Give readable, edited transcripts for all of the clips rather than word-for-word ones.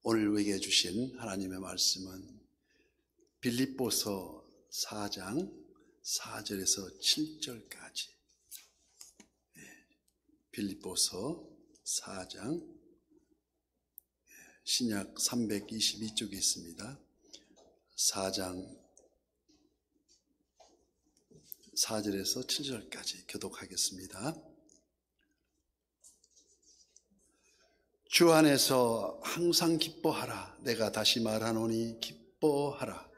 오늘 우리에게 주신 하나님의 말씀은 빌립보서 4장 4절에서 7절까지, 빌립보서 4장 신약 322쪽에 있습니다. 4장 4절에서 7절까지 교독하겠습니다. 주 안에서 항상 기뻐하라. 내가 다시 말하노니 기뻐하라.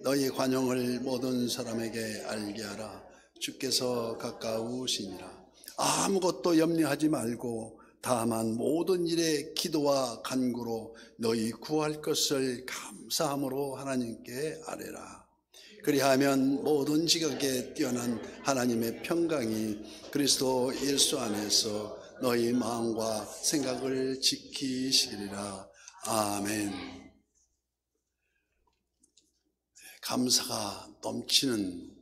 너희 관용을 모든 사람에게 알게 하라. 주께서 가까우시니라. 아무것도 염려하지 말고 다만 모든 일에 기도와 간구로 너희 구할 것을 감사함으로 하나님께 아뢰라. 그리하면 모든 지각에 뛰어난 하나님의 평강이 그리스도 예수 안에서 너희 마음과 생각을 지키시리라. 아멘. 감사가 넘치는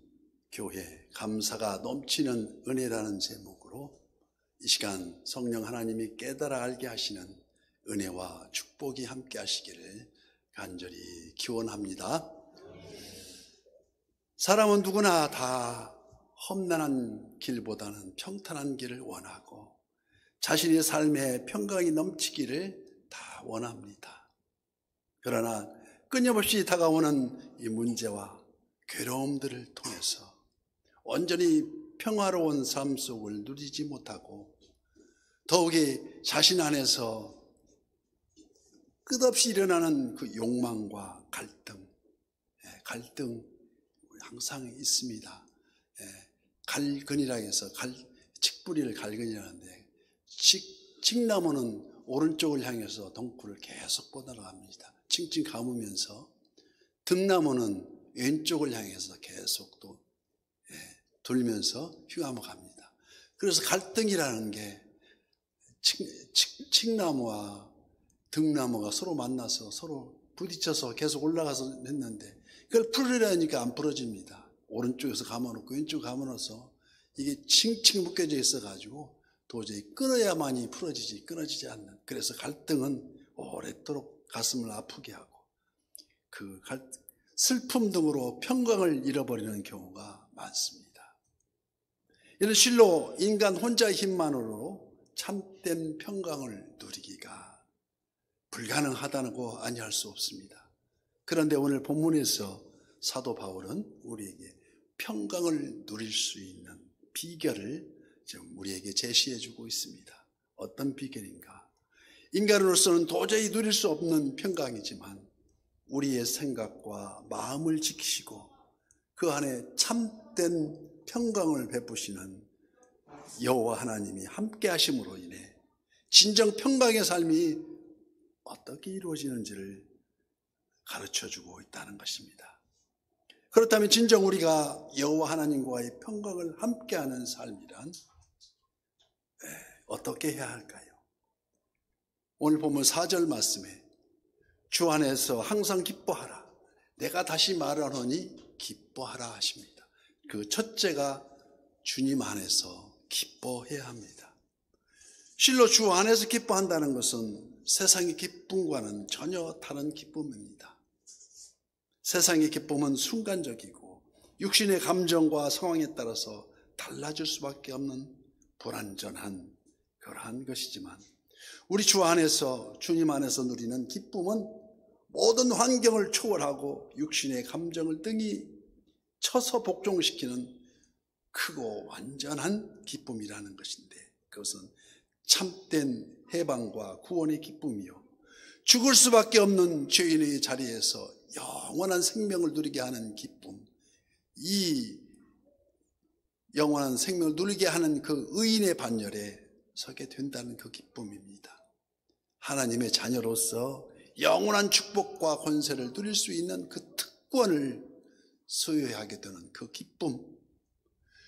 교회, 감사가 넘치는 은혜라는 제목으로 이 시간 성령 하나님이 깨달아 알게 하시는 은혜와 축복이 함께 하시기를 간절히 기원합니다. 사람은 누구나 다 험난한 길보다는 평탄한 길을 원하고 자신의 삶에 평강이 넘치기를 다 원합니다. 그러나 끊임없이 다가오는 이 문제와 괴로움들을 통해서 온전히 평화로운 삶 속을 누리지 못하고 더욱이 자신 안에서 끝없이 일어나는 그 욕망과 갈등 항상 있습니다. 갈근이라 해서 칡뿌리를 갈근이라는데 칡나무는 오른쪽을 향해서 덩굴을 계속 뻗어나갑니다. 칭칭 감으면서 등나무는 왼쪽을 향해서 계속 또 돌면서 휘감아 갑니다. 그래서 갈등이라는 게 칡나무와 등나무가 서로 만나서 서로 부딪혀서 계속 올라가서 했는데 그걸 풀으려니까 안 풀어집니다. 오른쪽에서 감아놓고 왼쪽 감아놓아서 이게 칭칭 묶여져 있어가지고 도저히 끊어야만이 풀어지지 끊어지지 않는, 그래서 갈등은 오랫도록 가슴을 아프게 하고 그 슬픔 등으로 평강을 잃어버리는 경우가 많습니다. 이는 실로 인간 혼자의 힘만으로 참된 평강을 누리기가 불가능하다고 아니할 수 없습니다. 그런데 오늘 본문에서 사도 바울은 우리에게 평강을 누릴 수 있는 비결을 지금 우리에게 제시해주고 있습니다. 어떤 비결인가? 인간으로서는 도저히 누릴 수 없는 평강이지만 우리의 생각과 마음을 지키시고 그 안에 참된 평강을 베푸시는 여호와 하나님이 함께 하심으로 인해 진정 평강의 삶이 어떻게 이루어지는지를 가르쳐주고 있다는 것입니다. 그렇다면 진정 우리가 여호와 하나님과의 평강을 함께하는 삶이란 어떻게 해야 할까요? 오늘 보면 4절 말씀에 주 안에서 항상 기뻐하라. 내가 다시 말하노니 기뻐하라 하십니다. 그 첫째가 주님 안에서 기뻐해야 합니다. 실로 주 안에서 기뻐한다는 것은 세상의 기쁨과는 전혀 다른 기쁨입니다. 세상의 기쁨은 순간적이고 육신의 감정과 상황에 따라서 달라질 수밖에 없는 불완전한 그러한 것이지만 우리 주 안에서, 주님 안에서 누리는 기쁨은 모든 환경을 초월하고 육신의 감정을 등이 쳐서 복종시키는 크고 완전한 기쁨이라는 것인데, 그것은 참된 해방과 구원의 기쁨이요 죽을 수밖에 없는 죄인의 자리에서 영원한 생명을 누리게 하는 기쁨, 이 영원한 생명을 누리게 하는 그 의인의 반열에 서게 된다는 그 기쁨입니다. 하나님의 자녀로서 영원한 축복과 권세를 누릴 수 있는 그 특권을 소유하게 되는 그 기쁨,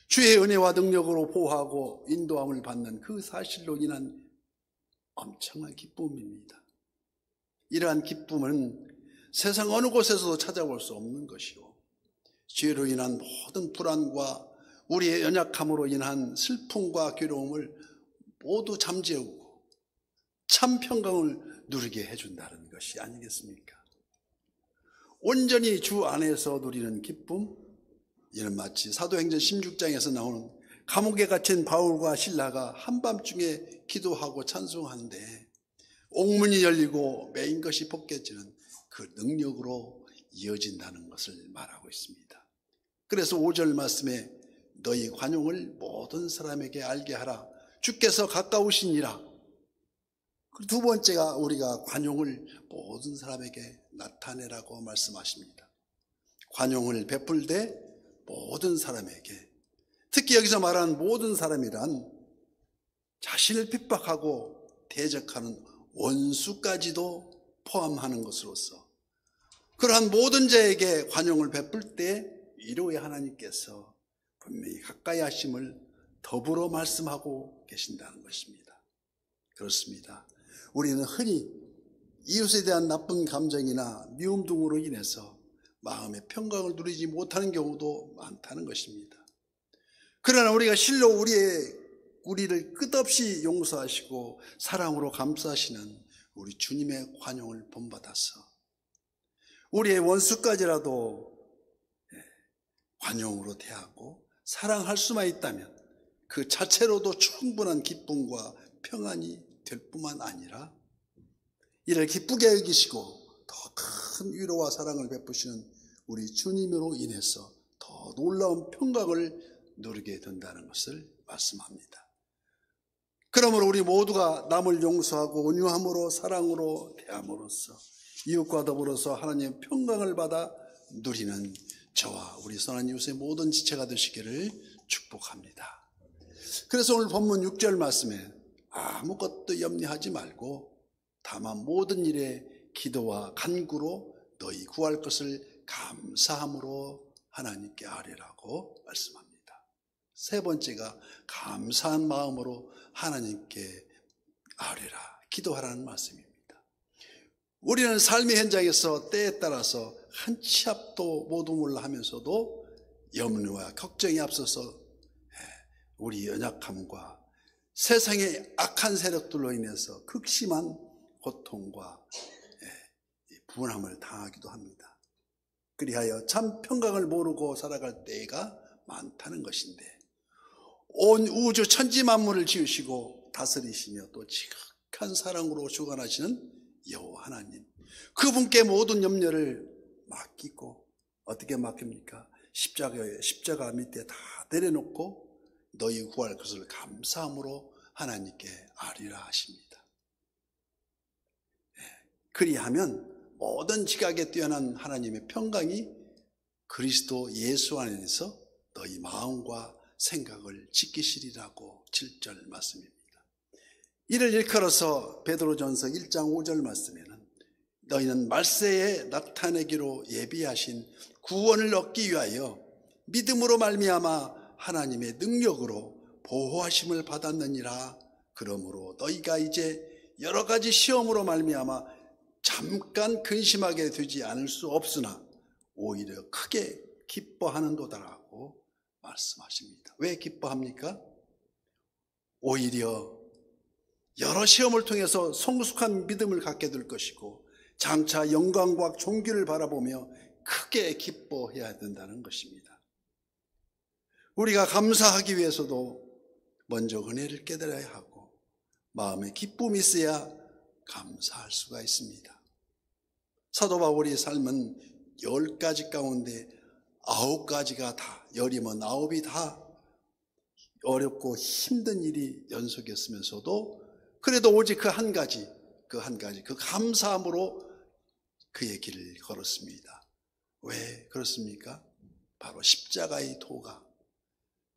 주의 은혜와 능력으로 보호하고 인도함을 받는 그 사실로 인한 엄청난 기쁨입니다. 이러한 기쁨은 세상 어느 곳에서도 찾아볼 수 없는 것이요 죄로 인한 모든 불안과 우리의 연약함으로 인한 슬픔과 괴로움을 모두 잠재우고 참 평강을 누리게 해준다는 것이 아니겠습니까? 온전히 주 안에서 누리는 기쁨, 이는 마치 사도행전 16장에서 나오는 감옥에 갇힌 바울과 실라가 한밤중에 기도하고 찬송하는데 옥문이 열리고 매인 것이 벗겨지는 그 능력으로 이어진다는 것을 말하고 있습니다. 그래서 5절 말씀에 너희 관용을 모든 사람에게 알게 하라. 주께서 가까우시니라. 두 번째가 우리가 관용을 모든 사람에게 나타내라고 말씀하십니다. 관용을 베풀되 모든 사람에게, 특히 여기서 말하는 모든 사람이란 자신을 핍박하고 대적하는 원수까지도 포함하는 것으로서 그러한 모든 자에게 관용을 베풀 때 위로의 하나님께서 분명히 가까이 하심을 더불어 말씀하고 계신다는 것입니다. 그렇습니다. 우리는 흔히 이웃에 대한 나쁜 감정이나 미움 등으로 인해서 마음의 평강을 누리지 못하는 경우도 많다는 것입니다. 그러나 우리가 실로 우리를 끝없이 용서하시고 사랑으로 감싸시는 우리 주님의 관용을 본받아서 우리의 원수까지라도 관용으로 대하고 사랑할 수만 있다면 그 자체로도 충분한 기쁨과 평안이 될 뿐만 아니라 이를 기쁘게 여기시고 더 큰 위로와 사랑을 베푸시는 우리 주님으로 인해서 더 놀라운 평강을 누리게 된다는 것을 말씀합니다. 그러므로 우리 모두가 남을 용서하고 온유함으로 사랑으로 대함으로써 이웃과 더불어서 하나님의 평강을 받아 누리는 저와 우리 선한 이웃의 모든 지체가 되시기를 축복합니다. 그래서 오늘 본문 6절 말씀에 아무것도 염려하지 말고 다만 모든 일에 기도와 간구로 너희 구할 것을 감사함으로 하나님께 아뢰라고 말씀합니다. 세 번째가 감사한 마음으로 하나님께 아뢰라, 기도하라는 말씀입니다. 우리는 삶의 현장에서 때에 따라서 한 치 앞도 못 오물라 하면서도 염려와 걱정이 앞서서 우리 연약함과 세상의 악한 세력들로 인해서 극심한 고통과 분함을 당하기도 합니다. 그리하여 참 평강을 모르고 살아갈 때가 많다는 것인데 온 우주 천지 만물을 지으시고 다스리시며 또 지극한 사랑으로 주관하시는 여호와 하나님, 그분께 모든 염려를 맡기고 어떻게 맡깁니까? 십자가 밑에 다 내려놓고 너희 구할 것을 감사함으로 하나님께 아뢰라 하십니다. 그리하면 모든 지각에 뛰어난 하나님의 평강이 그리스도 예수 안에서 너희 마음과 생각을 지키시리라고 7절 말씀입니다. 이를 일컬어서 베드로전서 1장 5절 말씀에는 너희는 말세에 나타내기로 예비하신 구원을 얻기 위하여 믿음으로 말미암아 하나님의 능력으로 보호하심을 받았느니라. 그러므로 너희가 이제 여러 가지 시험으로 말미암아 잠깐 근심하게 되지 않을 수 없으나 오히려 크게 기뻐하는도다라고 말씀하십니다. 왜 기뻐합니까? 오히려 여러 시험을 통해서 성숙한 믿음을 갖게 될 것이고 장차 영광과 존귀를 바라보며 크게 기뻐해야 된다는 것입니다. 우리가 감사하기 위해서도 먼저 은혜를 깨달아야 하고 마음에 기쁨이 있어야 감사할 수가 있습니다. 사도 바울의 삶은 10가지 가운데 9가지가 다, 열이면 9이 다 어렵고 힘든 일이 연속이었으면서도 그래도 오직 그 한 가지, 그 감사함으로 그의 길을 걸었습니다. 왜 그렇습니까? 바로 십자가의 도가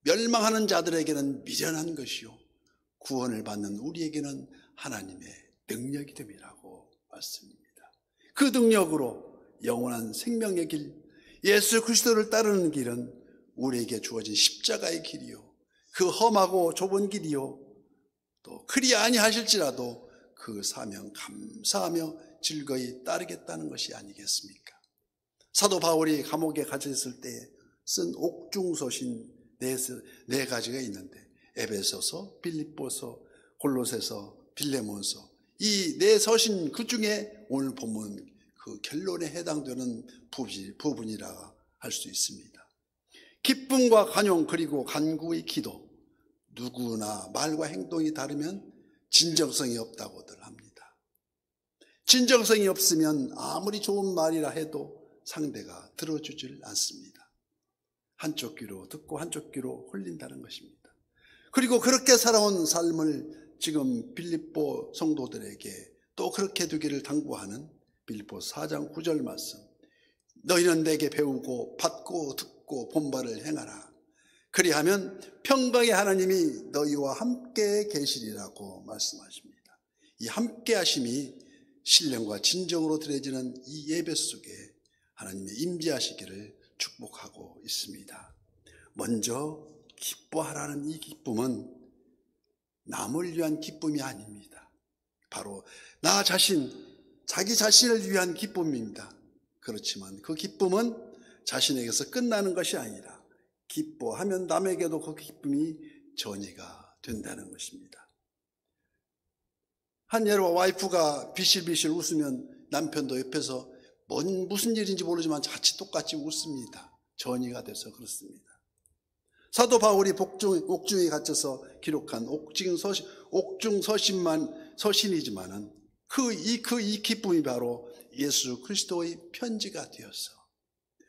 멸망하는 자들에게는 미련한 것이요 구원을 받는 우리에게는 하나님의 능력이 됨이라고 말씀입니다. 그 능력으로 영원한 생명의 길, 예수 그리스도를 따르는 길은 우리에게 주어진 십자가의 길이요 그 험하고 좁은 길이요 또 그리 아니하실지라도 그 사명 감사하며 즐거이 따르겠다는 것이 아니겠습니까? 사도 바울이 감옥에 갇혔을 때 쓴 옥중서신 네 가지가 있는데 에베소서, 빌립보서, 골로새서, 빌레몬서 이 내 서신 그 중에 오늘 본문 그 결론에 해당되는 부분이라 할 수 있습니다. 기쁨과 관용 그리고 간구의 기도, 누구나 말과 행동이 다르면 진정성이 없다고들 합니다. 진정성이 없으면 아무리 좋은 말이라 해도 상대가 들어주질 않습니다. 한쪽 귀로 듣고 한쪽 귀로 홀린다는 것입니다. 그리고 그렇게 살아온 삶을 지금 빌립보 성도들에게 또 그렇게 되기를 당부하는 빌립보 4장 9절 말씀. 너희는 내게 배우고 받고 듣고 본바를 행하라. 그리하면 평강의 하나님이 너희와 함께 계시리라고 말씀하십니다. 이 함께 하심이 신령과 진정으로 드려지는 이 예배 속에 하나님의 임재하시기를 축복하고 있습니다. 먼저 기뻐하라는 이 기쁨은 남을 위한 기쁨이 아닙니다. 바로 나 자신, 자기 자신을 위한 기쁨입니다. 그렇지만 그 기쁨은 자신에게서 끝나는 것이 아니라 기뻐하면 남에게도 그 기쁨이 전이가 된다는 것입니다. 한 예로 와이프가 비실비실 웃으면 남편도 옆에서 무슨 일인지 모르지만 같이 똑같이 웃습니다. 전이가 돼서 그렇습니다. 사도 바울이 옥중에 갇혀서 기록한 옥중 서신이지만은 이 기쁨이 바로 예수 그리스도의 편지가 되어서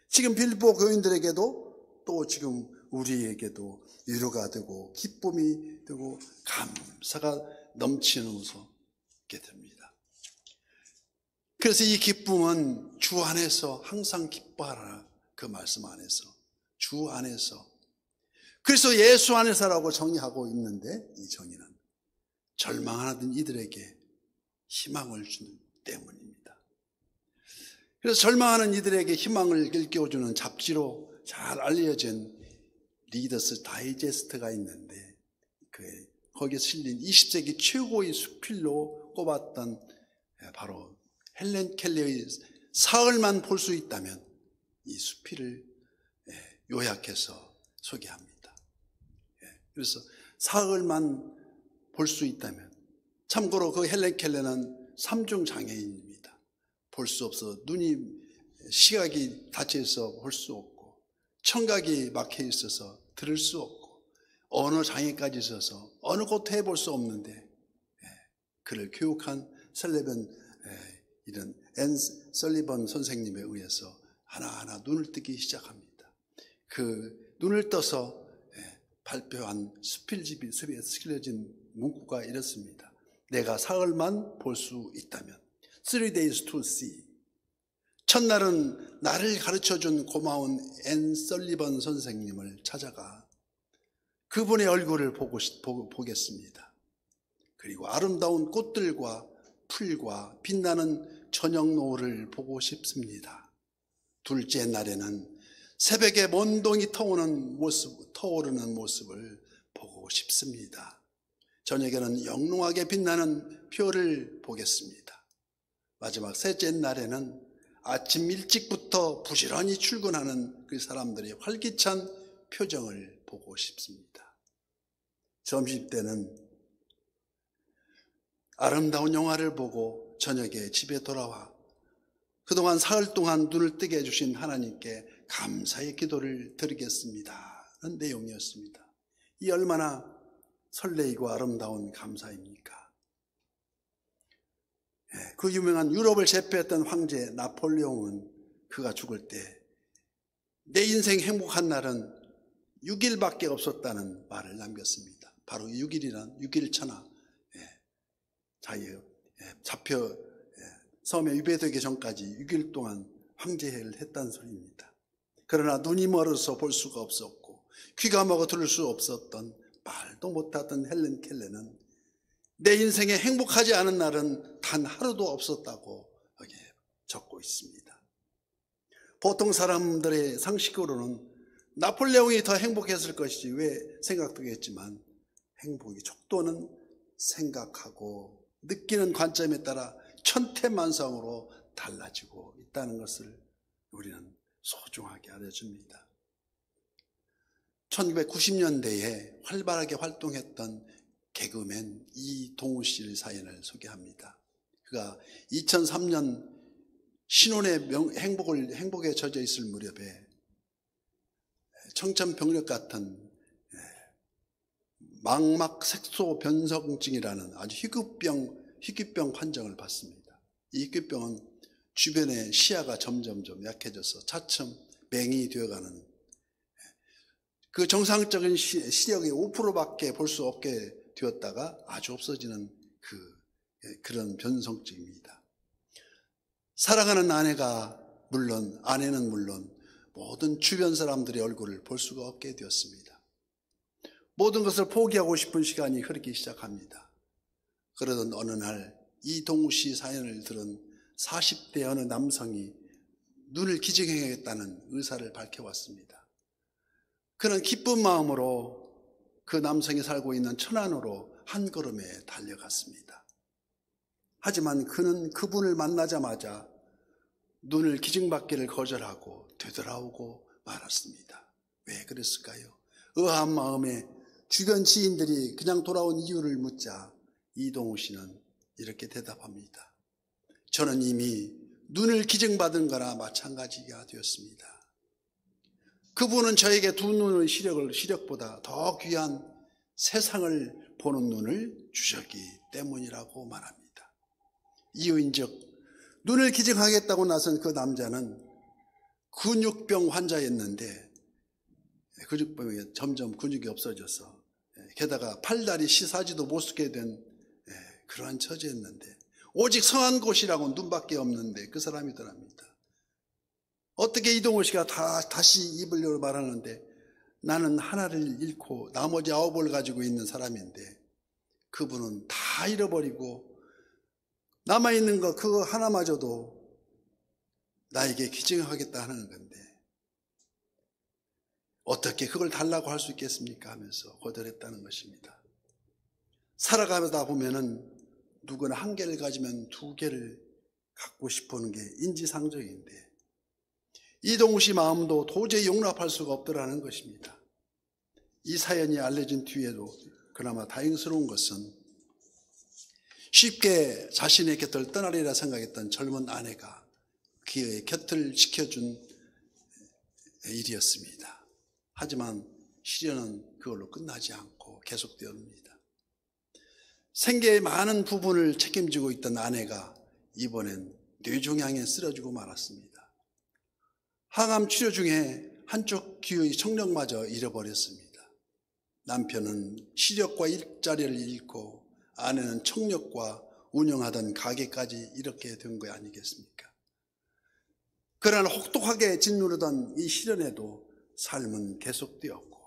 지금 빌립보 교인들에게도 또 지금 우리에게도 위로가 되고 기쁨이 되고 감사가 넘치면서 있게 됩니다. 그래서 이 기쁨은 주 안에서 항상 기뻐하라 그 말씀 안에서 주 안에서 그래서 예수 안에서라고 정의하고 있는데 이 정의는 절망하는 이들에게 희망을 주는 때문입니다. 그래서 절망하는 이들에게 희망을 일깨워주는 잡지로 잘 알려진 리더스 다이제스트가 있는데 거기에 실린 20세기 최고의 수필로 꼽았던 바로 헬렌 켈러의 사흘만 볼 수 있다면 이 수필을 요약해서 소개합니다. 그래서 사흘만 볼 수 있다면 참고로 그 헬렌 켈러는 3중 장애인입니다. 볼 수 없어 시각이 닫혀 있어 볼 수 없고 청각이 막혀 있어서 들을 수 없고 언어 장애까지 있어서 어느 것도 해볼 수 없는데 그를 교육한 이런 앤 설리번 선생님에 의해서 하나하나 눈을 뜨기 시작합니다. 그 눈을 떠서 발표한 수필집이 실려진 문구가 이렇습니다. 내가 사흘만 볼 수 있다면 3 days to see. 첫날은 나를 가르쳐준 고마운 앤 설리번 선생님을 찾아가 그분의 얼굴을 보겠습니다. 그리고 아름다운 꽃들과 풀과 빛나는 저녁 노을을 보고 싶습니다. 둘째 날에는 새벽에 먼 동이 터오르는 모습을 보고 싶습니다. 저녁에는 영롱하게 빛나는 별을 보겠습니다. 마지막 셋째 날에는 아침 일찍부터 부지런히 출근하는 그 사람들의 활기찬 표정을 보고 싶습니다. 점심때는 아름다운 영화를 보고 저녁에 집에 돌아와 그동안 사흘 동안 눈을 뜨게 해주신 하나님께 감사의 기도를 드리겠습니다. 는 내용이었습니다. 이 얼마나 설레이고 아름다운 감사입니까? 그 유명한 유럽을 제패했던 황제 나폴레옹은 그가 죽을 때 내 인생 행복한 날은 6일밖에 없었다는 말을 남겼습니다. 바로 6일이란 6일천하 잡혀 섬에 유배되기 전까지 6일 동안 황제를 했다는 소리입니다. 그러나 눈이 멀어서 볼 수가 없었고 귀가 먹어 들을 수 없었던 말도 못하던 헬렌 켈러는 내 인생에 행복하지 않은 날은 단 하루도 없었다고 여기 적고 있습니다. 보통 사람들의 상식으로는 나폴레옹이 더 행복했을 것이지 왜 생각되겠지만 행복의 척도는 생각하고 느끼는 관점에 따라 천태만상으로 달라지고 있다는 것을 우리는 소중하게 알려줍니다. 1990년대에 활발하게 활동했던 개그맨 이동우 씨의 사연을 소개합니다. 그가 2003년 신혼의 행복에 젖어 있을 무렵에 청천벽력 같은 망막 색소 변성증이라는 아주 희귀병 판정을 받습니다. 이 희귀병은 주변의 시야가 점점 약해져서 차츰 맹이 되어가는, 그 정상적인 시력의 5%밖에 볼 수 없게 되었다가 아주 없어지는 그런 변성증입니다. 사랑하는 아내는 물론 모든 주변 사람들의 얼굴을 볼 수가 없게 되었습니다. 모든 것을 포기하고 싶은 시간이 흐르기 시작합니다. 그러던 어느 날 이동우 씨 사연을 들은 40대 어느 남성이 눈을 기증해야겠다는 의사를 밝혀왔습니다. 그는 기쁜 마음으로 그 남성이 살고 있는 천안으로 한 걸음에 달려갔습니다. 하지만 그는 그분을 만나자마자 눈을 기증받기를 거절하고 되돌아오고 말았습니다. 왜 그랬을까요? 의아한 마음에 주변 지인들이 그냥 돌아온 이유를 묻자 이동우 씨는 이렇게 대답합니다. 저는 이미 눈을 기증받은 거나 마찬가지가 되었습니다. 그분은 저에게 두 눈의 시력보다 더 귀한 세상을 보는 눈을 주셨기 때문이라고 말합니다. 이유인즉 눈을 기증하겠다고 나선 그 남자는 근육병 환자였는데 근육병이 점점 근육이 없어져서 게다가 팔다리 시사지도 못쓰게 된 그러한 처지였는데 오직 성한 곳이라고 눈밖에 없는데 그 사람이더랍니다. 어떻게 이동호 씨가 다시 입을 열어 말하는데 나는 하나를 잃고 나머지 9을 가지고 있는 사람인데 그분은 다 잃어버리고 남아있는 거 그거 하나마저도 나에게 기증하겠다 하는 건데 어떻게 그걸 달라고 할 수 있겠습니까 하면서 거절했다는 것입니다. 살아가다 보면은 누구나 한 개를 가지면 두 개를 갖고 싶어하는 게 인지상정인데 이동우 씨 마음도 도저히 용납할 수가 없더라는 것입니다. 이 사연이 알려진 뒤에도 그나마 다행스러운 것은 쉽게 자신의 곁을 떠나리라 생각했던 젊은 아내가 그의 곁을 지켜준 일이었습니다. 하지만 시련은 그걸로 끝나지 않고 계속되었습니다. 생계의 많은 부분을 책임지고 있던 아내가 이번엔 뇌종양에 쓰러지고 말았습니다. 항암 치료 중에 한쪽 귀의 청력마저 잃어버렸습니다. 남편은 시력과 일자리를 잃고 아내는 청력과 운영하던 가게까지 이렇게 된 거 아니겠습니까? 그러나 혹독하게 짓누르던 이 시련에도 삶은 계속되었고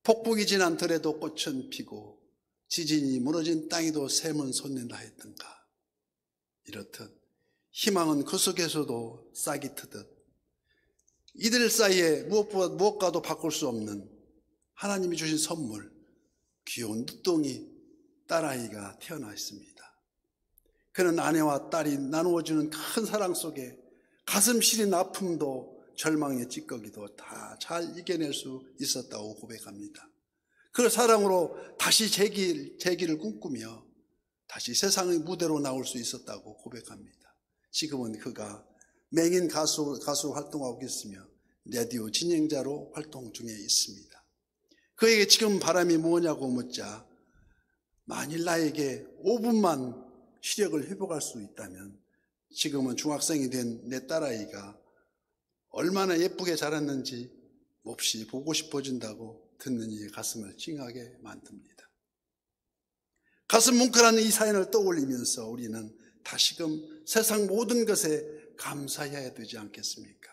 폭풍이 지난들에도 꽃은 피고 지진이 무너진 땅에도 샘은 솟는다 했던가. 이렇듯 희망은 그 속에서도 싹이 트듯 이들 사이에 무엇과도 바꿀 수 없는 하나님이 주신 선물, 귀여운 늦둥이 딸아이가 태어나 있습니다. 그는 아내와 딸이 나누어주는 큰 사랑 속에 가슴 시린 아픔도 절망의 찌꺼기도 다 잘 이겨낼 수 있었다고 고백합니다. 그 사랑으로 다시 재기를 꿈꾸며 다시 세상의 무대로 나올 수 있었다고 고백합니다. 지금은 그가 맹인 가수로 활동하고 있으며 라디오 진행자로 활동 중에 있습니다. 그에게 지금 바람이 뭐냐고 묻자 만일 나에게 5분만 시력을 회복할 수 있다면 지금은 중학생이 된 내 딸아이가 얼마나 예쁘게 자랐는지 몹시 보고 싶어진다고 듣는 이의 가슴을 찡하게 만듭니다. 가슴 뭉클한 이 사연을 떠올리면서 우리는 다시금 세상 모든 것에 감사해야 되지 않겠습니까?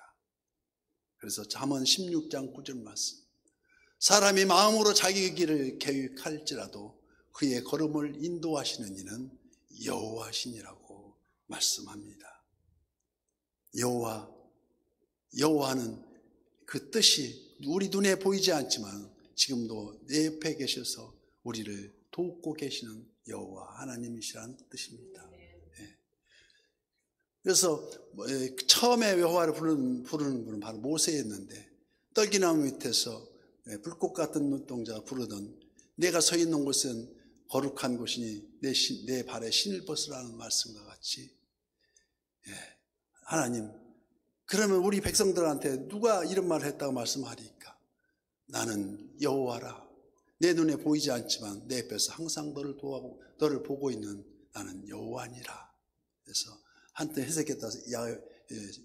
그래서 잠언 16장 9절 말씀, 사람이 마음으로 자기 길을 계획할지라도 그의 걸음을 인도하시는 이는 여호와시니라고 말씀합니다. 여호와는 그 뜻이 우리 눈에 보이지 않지만 지금도 내 옆에 계셔서 우리를 돕고 계시는 여호와 하나님이시라는 뜻입니다. 그래서 처음에 여호와를 부르는 분은 바로 모세였는데 떨기나무 밑에서 불꽃 같은 눈동자가 부르던 내가 서 있는 곳은 거룩한 곳이니 내 발에 신을 벗으라는 말씀과 같이, 하나님, 그러면 우리 백성들한테 누가 이런 말을 했다고 말씀하리까? 나는 여호와라. 내 눈에 보이지 않지만 내 옆에서 항상 너를 보고 있는 나는 여호와니라. 그래서 한때 해석에 따라서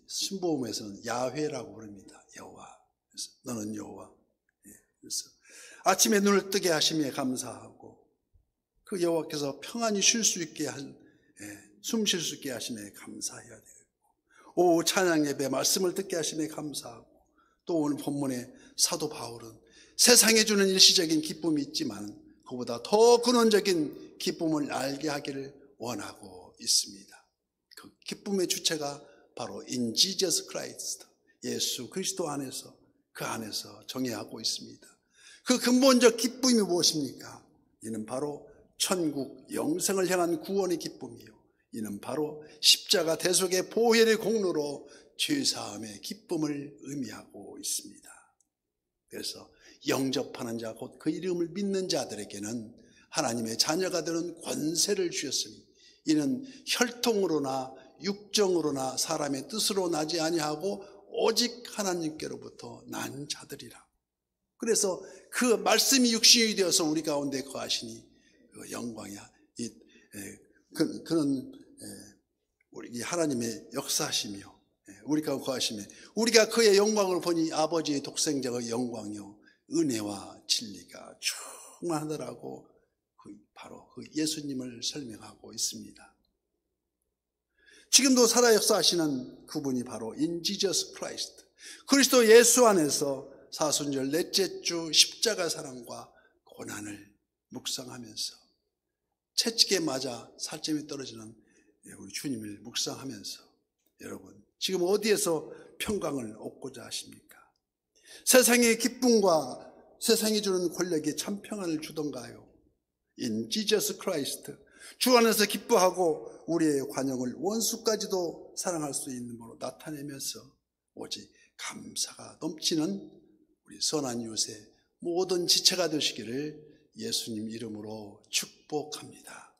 신보음에서는 야훼라고 부릅니다. 여호와. 그래서 너는 여호와. 그래서 아침에 눈을 뜨게 하심에 감사하고, 그 여호와께서 평안히 쉴 수 있게 숨 쉴 수 있게 하심에 감사해야 되겠고, 오후 찬양 예배 말씀을 듣게 하심에 감사하고, 또 오늘 본문에 사도 바울은 세상에 주는 일시적인 기쁨이 있지만 그보다 더 근원적인 기쁨을 알게 하기를 원하고 있습니다. 그 기쁨의 주체가 바로 in Jesus Christ, 예수 그리스도 안에서, 그 안에서 정의하고 있습니다. 그 근본적 기쁨이 무엇입니까? 이는 바로 천국 영생을 향한 구원의 기쁨이요, 이는 바로 십자가 대속의 보혈의 공로로 죄사함의 기쁨을 의미하고 있습니다. 그래서 영접하는 자, 곧 그 이름을 믿는 자들에게는 하나님의 자녀가 되는 권세를 주셨으니 이는 혈통으로나 육정으로나 사람의 뜻으로 나지 아니하고 오직 하나님께로부터 난 자들이라. 그래서 그 말씀이 육신이 되어서 우리 가운데 거하시니 그 영광이야. 그는 우리 하나님의 역사하시며 우리가 거하시며, 우리가 그의 영광을 보니 아버지의 독생자의 영광이요 은혜와 진리가 충만하더라고, 바로 그 예수님을 설명하고 있습니다. 지금도 살아 역사하시는 그분이 바로 in Jesus Christ, 그리스도 예수 안에서 사순절 넷째 주 십자가 사랑과 고난을 묵상하면서, 채찍에 맞아 살점이 떨어지는 우리 주님을 묵상하면서, 여러분 지금 어디에서 평강을 얻고자 하십니까? 세상의 기쁨과 세상이 주는 권력이 참 평안을 주던가요? In Jesus Christ, 주 안에서 기뻐하고 우리의 관용을 원수까지도 사랑할 수 있는 분으로 나타내면서 오직 감사가 넘치는 우리 선한 이웃의 모든 지체가 되시기를 예수님 이름으로 축복합니다.